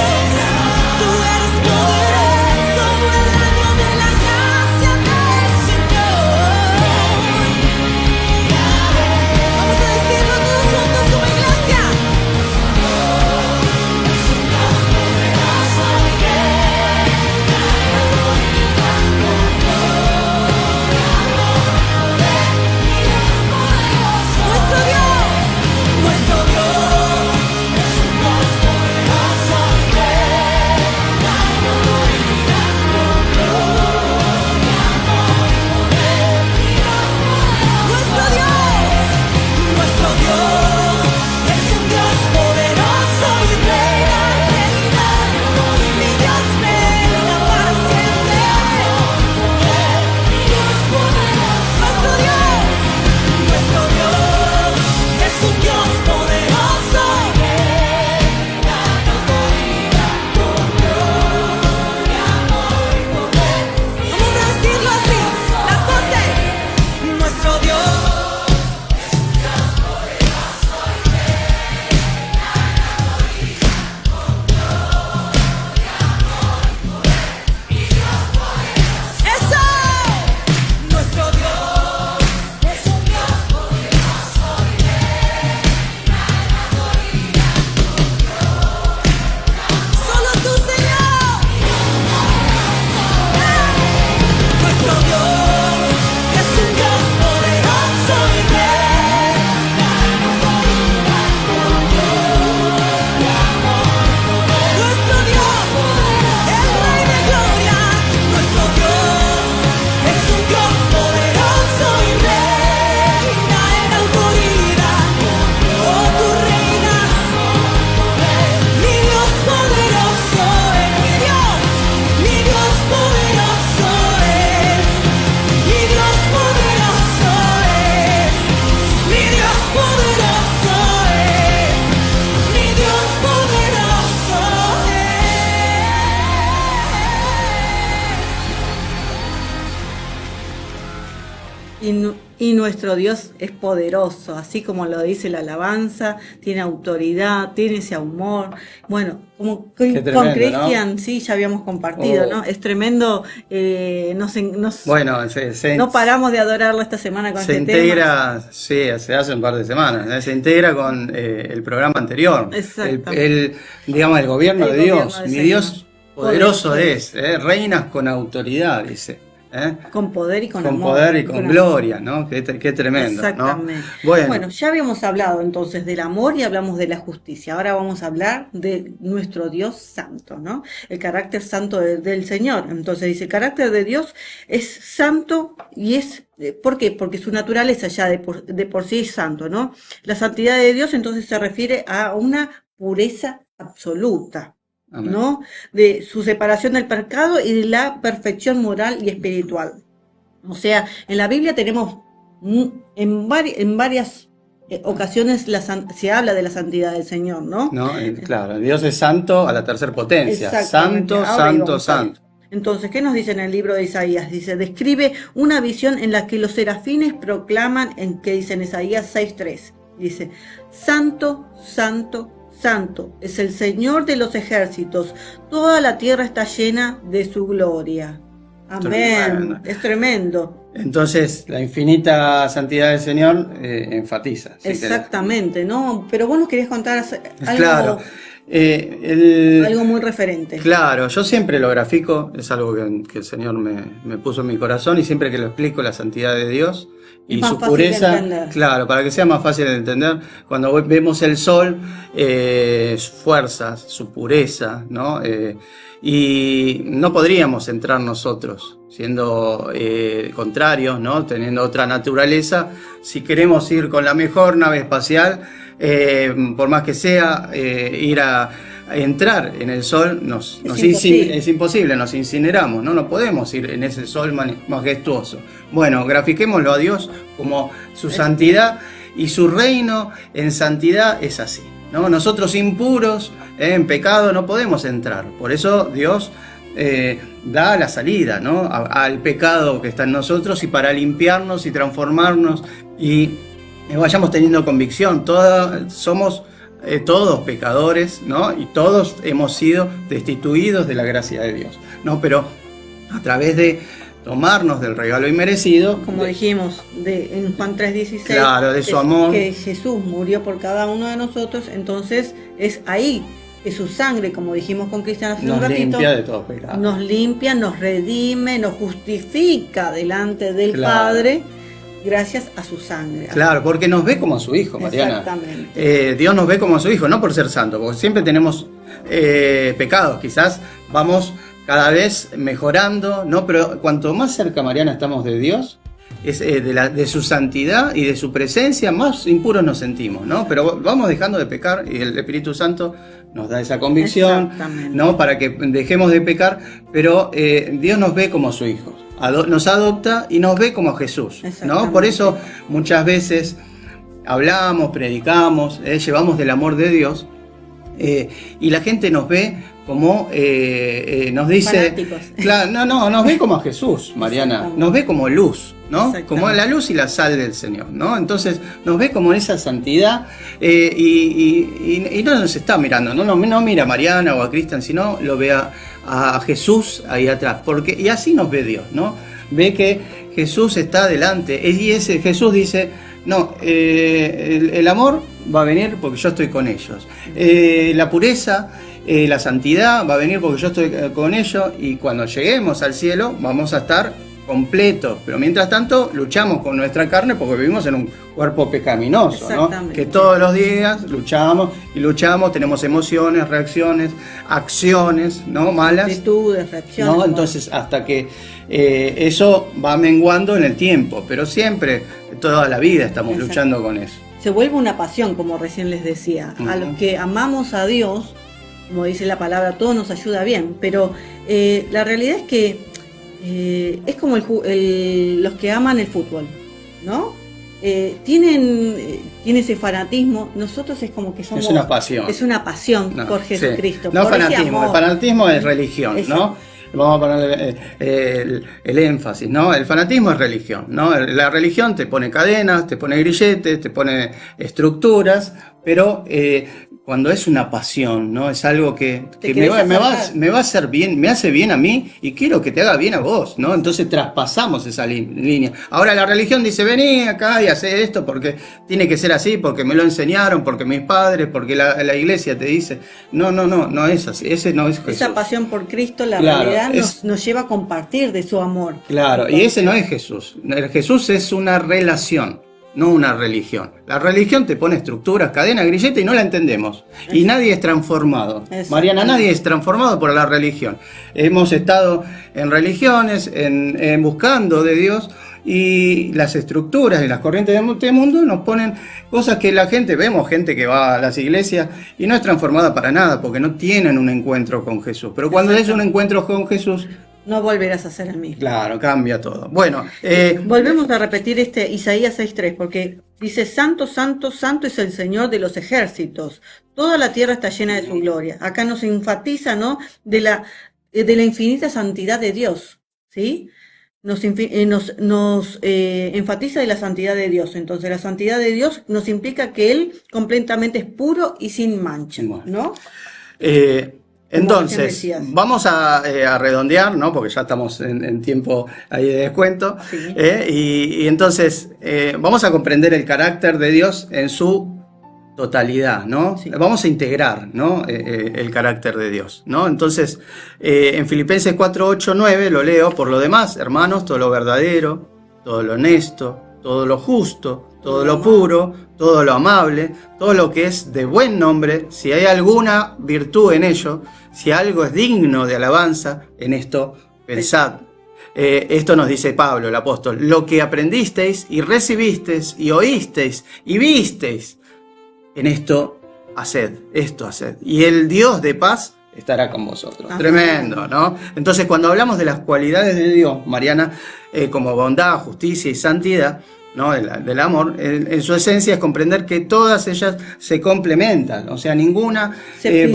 S4: Tú eres poderoso, el año de la gracia del Señor. Vamos a decirlo todos juntos como iglesia. Nuestro Dios es un Dios poderoso y fiel. Nuestro Dios es un Dios poderoso y reina, reina. Mi Dios reina para siempre. Nuestro Dios es un Dios poderoso. Vamos a decirlo así, las voces. Nuestro Dios. ¡Eso! Nuestro Dios es un Dios poderoso y solo tú, Señor. Nuestro Dios es un Dios poderoso y nuestro Dios, el Rey de Gloria. Nuestro Dios es un Dios poderoso y reina en autoridad. Oh, tú reinas. Mi Dios poderoso es mi Dios. Mi Dios poderoso es. Mi Dios poderoso es. Mi Dios poderoso es. Mi Dios poderoso
S3: Y nuestro Dios es poderoso, así como lo dice la alabanza, tiene autoridad, tiene ese amor. Bueno, como con
S2: tremendo,
S3: Cristian,
S2: ¿no?
S3: sí, ya habíamos compartido,
S2: Oh.
S3: ¿no? Es tremendo.
S2: Bueno,
S3: No paramos de adorarlo esta semana con
S2: se
S3: este tema.
S2: integra, sí, se hace un par de semanas, se integra con el programa anterior.
S3: Exactamente.
S2: Digamos, el gobierno
S3: El
S2: de
S3: gobierno
S2: Dios.
S3: del
S2: Mi
S3: Señor.
S2: Dios Poderoso es, reinas con autoridad, dice.
S3: Con poder y con
S2: Con
S3: amor.
S2: poder y con
S3: amor.
S2: gloria, ¿no? Qué tremendo,
S3: Exactamente.
S2: ¿no?
S3: Bueno, ya habíamos hablado entonces del amor y hablamos de la justicia. Ahora vamos a hablar de nuestro Dios santo, ¿no? El carácter santo del Señor. Entonces dice, el carácter de Dios es santo y es... ¿Por qué? Porque su naturaleza ya de por sí es santo, ¿no? La santidad de Dios entonces se refiere a una pureza absoluta.
S2: Amén.
S3: ¿No? De su separación del pecado y de la perfección moral y espiritual. O sea, en la Biblia tenemos en varias ocasiones se habla de la santidad del Señor, ¿no?
S2: Claro, Dios es santo a la tercera potencia.
S3: Exactamente.
S2: Santo,
S3: Ahora
S2: santo,
S3: íbamos a ver.
S2: santo.
S3: Entonces, ¿qué nos dice en el libro de Isaías? Dice, describe una visión en la que los serafines proclaman, que dice en Isaías 6:3. Dice, santo, santo, santo es el Señor de los ejércitos, toda la tierra está llena de su gloria. Amén.
S2: Tremendo.
S3: Es tremendo.
S2: Entonces, la infinita santidad del Señor enfatiza.
S3: Exactamente, ¿no? Pero vos nos querías contar algo,
S2: Claro.
S3: algo muy referente.
S2: Claro, yo siempre lo grafico, es algo que el Señor me puso en mi corazón, y siempre que lo explico la santidad de Dios y
S3: más
S2: su
S3: fácil de
S2: pureza,
S3: entender.
S2: claro, para que sea más fácil de entender, cuando vemos el sol, sus fuerzas, su pureza, ¿no? Y no podríamos entrar nosotros, siendo contrarios, ¿no? Teniendo otra naturaleza, si queremos ir con la mejor nave espacial, por más que sea, ir a entrar en el sol es imposible, nos incineramos, ¿no? No podemos ir en ese sol majestuoso. Bueno, grafiquémoslo a Dios como su santidad, y su reino en santidad es así, ¿no? Nosotros impuros, en pecado, no podemos entrar. Por eso Dios da la salida, ¿no? al pecado que está en nosotros, y para limpiarnos y transformarnos y vayamos teniendo convicción. Somos todos pecadores, ¿no? Y todos hemos sido destituidos de la gracia de Dios, ¿no? Pero a través de tomarnos del regalo inmerecido,
S3: como dijimos en Juan 3:16,
S2: claro, de su amor,
S3: que Jesús murió por cada uno de nosotros. Entonces es ahí que su sangre, como dijimos con Cristian hace un ratito,
S2: limpia de todo pecado.
S3: Nos limpia, nos redime, nos justifica delante del Padre, gracias a su sangre.
S2: Claro, porque nos ve como a su hijo, Mariana.
S3: Exactamente.
S2: Dios nos ve como a su hijo, no por ser santo, porque siempre tenemos pecados. Quizás vamos cada vez mejorando, ¿no? Pero cuanto más cerca, Mariana, estamos de Dios, de su santidad y de su presencia, más impuros nos sentimos, ¿no? Pero vamos dejando de pecar, y el Espíritu Santo nos da esa convicción, ¿no? Para que dejemos de pecar, pero Dios nos ve como su hijo. Nos adopta y nos ve como a Jesús, ¿no? Por eso muchas veces hablamos, predicamos, llevamos del amor de Dios, y la gente nos ve como, nos dice, claro, no, nos ve como a Jesús, Mariana, nos ve como luz, ¿no? Como la luz y la sal del Señor, ¿no? Entonces nos ve como esa santidad, y no nos está mirando, no mira a Mariana o a Cristian, sino lo ve a Jesús ahí atrás, y así nos ve Dios, ¿no? Ve que Jesús está delante, y ese Jesús dice, no, el amor va a venir porque yo estoy con ellos, la pureza, la santidad va a venir porque yo estoy con ellos, y cuando lleguemos al cielo vamos a estar completos, pero mientras tanto luchamos con nuestra carne porque vivimos en un cuerpo pecaminoso, ¿no? Que todos los días luchamos, tenemos emociones, reacciones, acciones, ¿no? Malas,
S3: actitudes, reacciones,
S2: ¿no? Entonces, hasta que eso va menguando en el tiempo, pero siempre, toda la vida estamos luchando con eso.
S3: Se vuelve una pasión, como recién les decía. A los que amamos a Dios, como dice la palabra, todo nos ayuda bien, pero la realidad es que es como los que aman el fútbol, ¿no? Tienen ese fanatismo. Nosotros es como que somos...
S2: Es una pasión.
S3: Es una pasión por Jesucristo.
S2: No
S3: por
S2: fanatismo, el fanatismo es religión, ¿no? Vamos a ponerle el énfasis, ¿no? El fanatismo es religión, ¿no? La religión te pone cadenas, te pone grilletes, te pone estructuras pero cuando es una pasión, ¿no? Es algo que me va a hacer bien, me hace bien a mí y quiero que te haga bien a vos, ¿no? Entonces traspasamos esa línea. Ahora la religión dice, vení acá y hacé esto porque tiene que ser así, porque me lo enseñaron, porque mis padres, porque la iglesia te dice. No es así, ese no es Jesús.
S3: Esa pasión por Cristo, la
S2: Claro,
S3: realidad nos lleva a compartir de su amor.
S2: Claro, y ese no es Jesús. Jesús es una relación, no una religión. La religión te pone estructuras, cadena, grillete y no la entendemos. Y nadie es transformado. Mariana, nadie es transformado por la religión. Hemos estado en religiones, en buscando de Dios, y las estructuras y las corrientes de este mundo nos ponen cosas que la gente, vemos gente que va a las iglesias y no es transformada para nada porque no tienen un encuentro con Jesús. Pero cuando es un encuentro con Jesús,
S3: no volverás a ser el mismo.
S2: claro, cambia todo. Bueno,
S3: volvemos a repetir Isaías 6:3, porque dice, Santo, Santo, Santo es el Señor de los ejércitos. Toda la tierra está llena de su gloria. Acá nos enfatiza, ¿no?, de la infinita santidad de Dios, ¿sí? Nos enfatiza de la santidad de Dios. Entonces, la santidad de Dios nos implica que Él completamente es puro y sin mancha, ¿no?
S2: Entonces, vamos a redondear, ¿no? Porque ya estamos en tiempo ahí de descuento.
S3: Sí.
S2: Y entonces, vamos a comprender el carácter de Dios en su totalidad, ¿no? Sí. Vamos a integrar, ¿no?, el carácter de Dios, ¿no? Entonces, en Filipenses 4, 8, 9, lo leo: por lo demás, hermanos, todo lo verdadero, todo lo honesto, todo lo justo, todo lo puro, todo lo amable, todo lo que es de buen nombre, si hay alguna virtud en ello, si algo es digno de alabanza, en esto pensad. Esto nos dice Pablo, el apóstol: lo que aprendisteis y recibisteis y oísteis y visteis, en esto haced, y el Dios de paz estará con vosotros. Ajá. Tremendo, ¿no? Entonces, cuando hablamos de las cualidades de Dios, Mariana, como bondad, justicia y santidad, ¿no?, del amor, en su esencia es comprender que todas ellas se complementan, o sea, ninguna se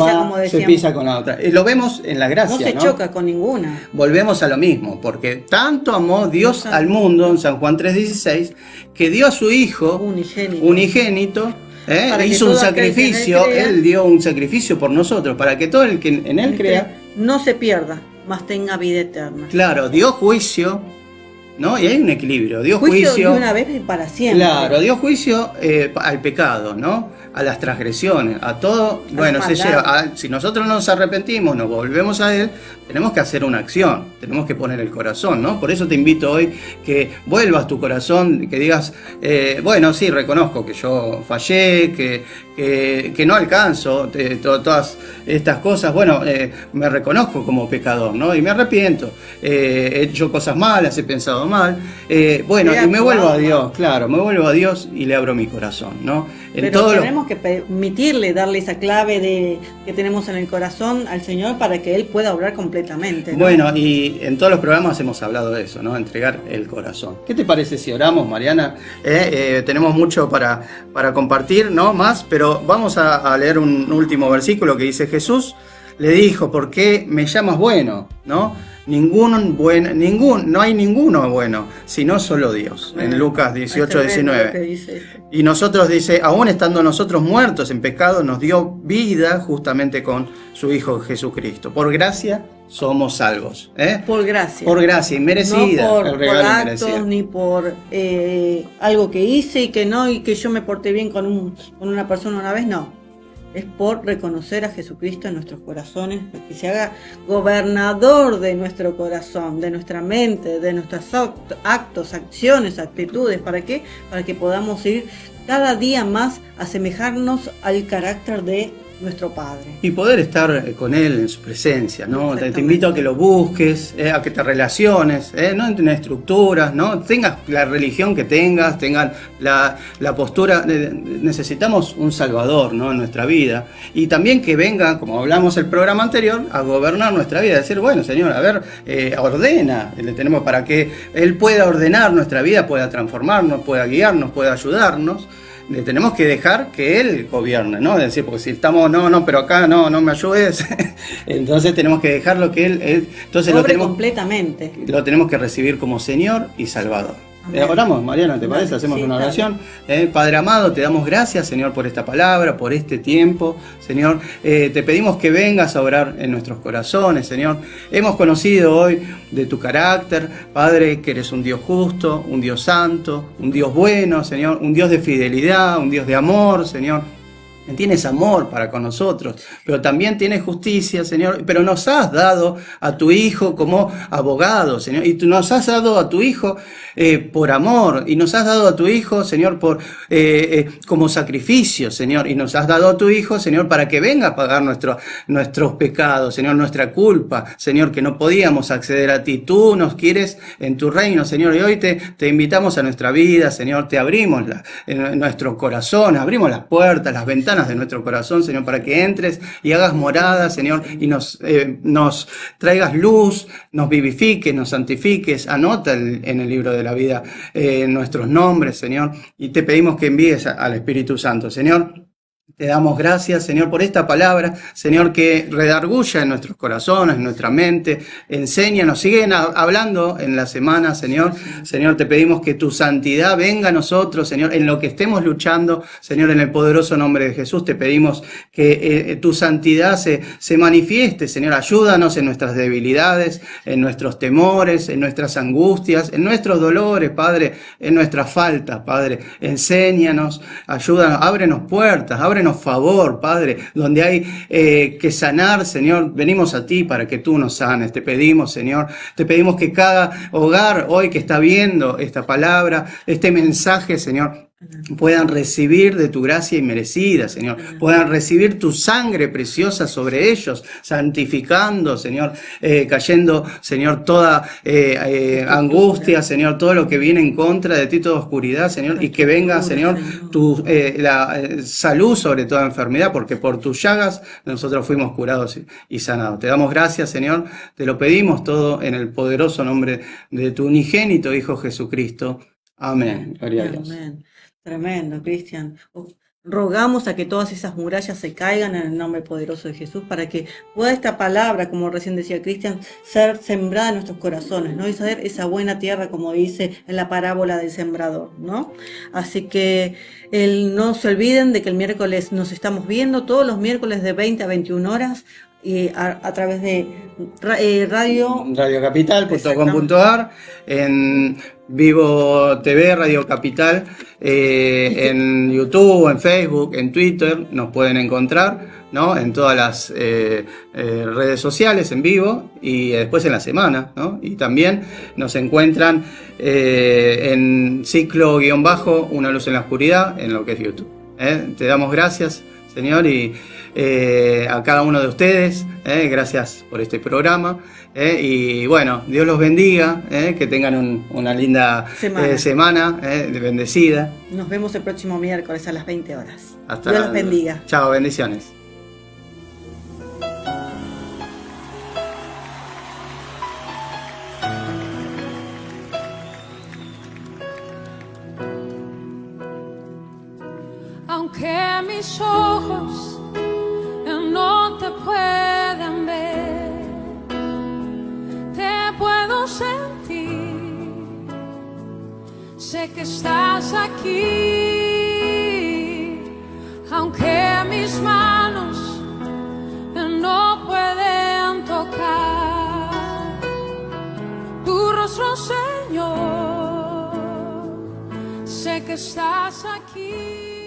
S2: pisa con la otra. Lo vemos en la gracia,
S3: no se choca con ninguna.
S2: Volvemos a lo mismo, porque tanto amó Dios al mundo, en San Juan 3:16, que dio a su Hijo unigénito, hizo un sacrificio, Él dio un sacrificio por nosotros, para que todo el que en Él crea
S3: no se pierda, mas tenga vida eterna.
S2: Claro, dio juicio, ¿no? Y hay un equilibrio. Dio juicio
S3: de una vez y para siempre.
S2: Claro, dio juicio al pecado, ¿no?, a las transgresiones, a todo. Bueno, si nosotros nos arrepentimos, nos volvemos a Él, tenemos que hacer una acción, tenemos que poner el corazón, ¿no? Por eso te invito hoy que vuelvas tu corazón, que digas, bueno, sí, reconozco que yo fallé, que no alcanzo todas estas cosas. Bueno, me reconozco como pecador, ¿no? Y me arrepiento. He hecho cosas malas, he pensado mal. Bueno, y me vuelvo a Dios, claro, me vuelvo a Dios y le abro mi corazón, ¿no?
S3: Pero tenemos que permitirle, darle esa clave que tenemos en el corazón al Señor para que Él pueda obrar completamente, ¿no?
S2: Bueno, y en todos los programas hemos hablado de eso, ¿no? Entregar el corazón. ¿Qué te parece si oramos, Mariana? Tenemos mucho para compartir, ¿no?, más, pero vamos a leer un último versículo que dice: Jesús le dijo, ¿por qué me llamas bueno? ¿No? No hay ninguno bueno, sino solo Dios. En Lucas 18, 19. Y nosotros, dice, aún estando nosotros muertos en pecado, nos dio vida justamente con su Hijo Jesucristo. Por gracia somos salvos.
S3: Por gracia.
S2: Por gracia, inmerecida.
S3: No por actos, ni por algo que hice y que yo me porté bien con una persona una vez, no. Es por reconocer a Jesucristo en nuestros corazones, que se haga gobernador de nuestro corazón, de nuestra mente, de nuestros actos, acciones, actitudes. ¿Para qué? Para que podamos ir cada día más a asemejarnos al carácter de nuestro Padre.
S2: Y poder estar con Él en su presencia, ¿no? Te invito a que lo busques, a que te relaciones, no en estructuras, ¿no? Tengas la religión que tengas la postura. Necesitamos un Salvador, ¿no?, en nuestra vida. Y también que venga, como hablamos el programa anterior, a gobernar nuestra vida. Decir, bueno, Señor, a ver, ordena. Le tenemos para que Él pueda ordenar nuestra vida, pueda transformarnos, pueda guiarnos, pueda ayudarnos. Le tenemos que dejar que Él gobierne, ¿no? Es decir, porque si estamos, pero acá no me ayudes. Entonces tenemos que dejarlo que Él entonces
S3: completamente.
S2: Lo tenemos que recibir como Señor y Salvador. Oramos, Mariana, ¿te parece?
S3: Dale,
S2: Hacemos
S3: sí,
S2: una
S3: dale.
S2: oración. Padre amado, te damos gracias, Señor, por esta palabra, por este tiempo. Señor, te pedimos que vengas a orar en nuestros corazones, Señor. Hemos conocido hoy de tu carácter, Padre, que eres un Dios justo, un Dios santo, un Dios bueno, Señor, un Dios de fidelidad, un Dios de amor, Señor. Tienes amor para con nosotros, pero también tienes justicia, Señor, pero nos has dado a tu Hijo como abogado, Señor, y tú nos has dado a tu Hijo por amor, y nos has dado a tu Hijo, Señor, como sacrificio, Señor, y nos has dado a tu Hijo, Señor, para que venga a pagar nuestros pecados, Señor, nuestra culpa, Señor, que no podíamos acceder a ti. Tú nos quieres en tu reino, Señor, y hoy te invitamos a nuestra vida, Señor, te abrimos en nuestro corazón, abrimos las puertas, las ventanas de nuestro corazón, Señor, para que entres y hagas morada, Señor, y nos traigas luz, nos vivifiques, nos santifiques. Anota en el libro de la vida nuestros nombres, Señor, y te pedimos que envíes al Espíritu Santo, Señor. Te damos gracias, Señor, por esta palabra, Señor, que redarguya en nuestros corazones, en nuestra mente, enséñanos, siguen hablando en la semana, Señor. Señor, te pedimos que tu santidad venga a nosotros, Señor, en lo que estemos luchando, Señor, en el poderoso nombre de Jesús. Te pedimos que tu santidad se manifieste, Señor. Ayúdanos en nuestras debilidades, en nuestros temores, en nuestras angustias, en nuestros dolores, Padre, en nuestras faltas, Padre. Enséñanos, ayúdanos, ábrenos puertas, ábrenos favor, Padre, donde hay que sanar, Señor, venimos a ti para que tú nos sanes. Te pedimos, Señor, te pedimos que cada hogar hoy que está viendo esta palabra, este mensaje, Señor, puedan recibir de tu gracia inmerecida, Señor, puedan recibir tu sangre preciosa sobre ellos, santificando, Señor, cayendo, Señor, toda angustia, Señor, todo lo que viene en contra de ti, toda oscuridad, Señor, y que venga, Señor, la salud sobre toda enfermedad, porque por tus llagas nosotros fuimos curados y sanados. Te damos gracias, Señor, te lo pedimos todo en el poderoso nombre de tu unigénito Hijo Jesucristo. Amén. Gloria a Dios.
S3: Amén. Tremendo, Cristian. Rogamos a que todas esas murallas se caigan en el nombre poderoso de Jesús para que pueda esta palabra, como recién decía Cristian, ser sembrada en nuestros corazones, ¿no? Y ser esa buena tierra, como dice en la parábola del sembrador, ¿no? Así que no se olviden de que el miércoles nos estamos viendo, todos los miércoles de 20 a 21 horas, y a través de
S2: radiocapital.com.ar, en Vivo TV, Radio Capital, en YouTube, en Facebook, en Twitter, nos pueden encontrar, ¿no? En todas las redes sociales en vivo y después en la semana, ¿no? Y también nos encuentran en ciclo-bajo, Una luz en la oscuridad, en lo que es YouTube. Te damos gracias, Señor, y a cada uno de ustedes, gracias por este programa, y bueno, Dios los bendiga, que tengan una linda semana bendecida.
S3: Nos vemos el próximo miércoles a las 20 horas.
S2: Hasta
S3: Dios los bendiga.
S2: Chao, bendiciones.
S4: Aunque mis ojos no te puedan ver, te puedo sentir, sé que estás aquí. Aunque mis manos no pueden tocar tu rostro, Señor, sé que estás aquí.